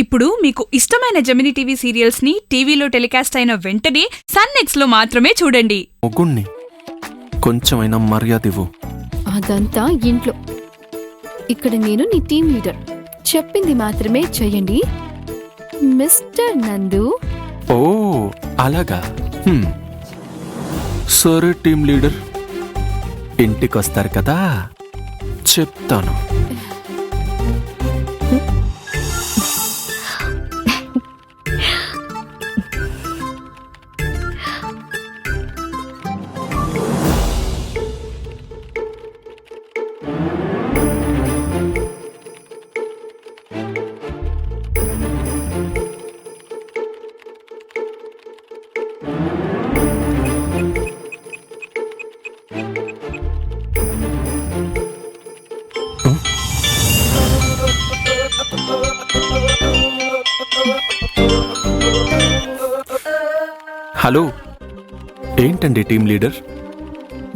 ఇప్పుడు మీకు ఇష్టమైన జెమినీ టీవీ సీరియల్స్ ని టీవీలో టెలికాస్ట్ అయిన వెంటనే సన్ నెక్స్ట్ లో మాత్రమే చూడండి. మొగుణ్ణి కొంచెమైనా మర్యాద ఇవ్వు. అదంతా ఇంట్లో. ఇక్కడ నేను నీ టీం లీడర్. చెప్పింది మాత్రమే చెయ్యండి మిస్టర్ నందు. ఓ అలాగా. సరే టీం లీడర్, ఇంటికొస్తారు కదా, చెప్తాను. హలో, ఏంటండి టీం లీడర్?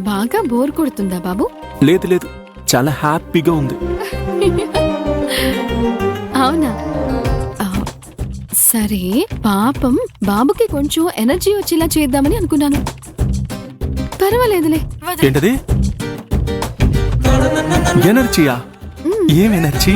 బాగా బోర్ కొడుతుందా బాబు? లేదు లేదు, చాలా హ్యాపీగా ఉంది. అవునా? సరే, పాపం బాబుకి కొంచెం ఎనర్జీ వచ్చేలా చేద్దామని అనుకున్నాను. పర్వాలేదులే. ఏంటది? ఎనర్జీయా? ఏం ఎనర్జీ?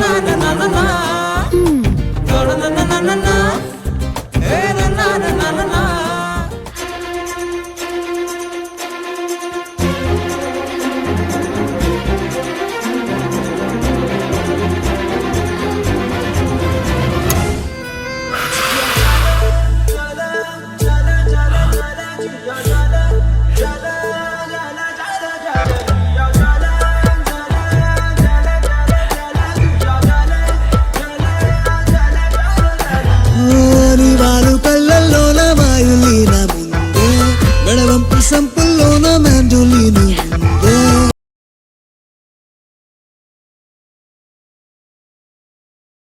సంపుల్లోన మ్యాంజోలీనా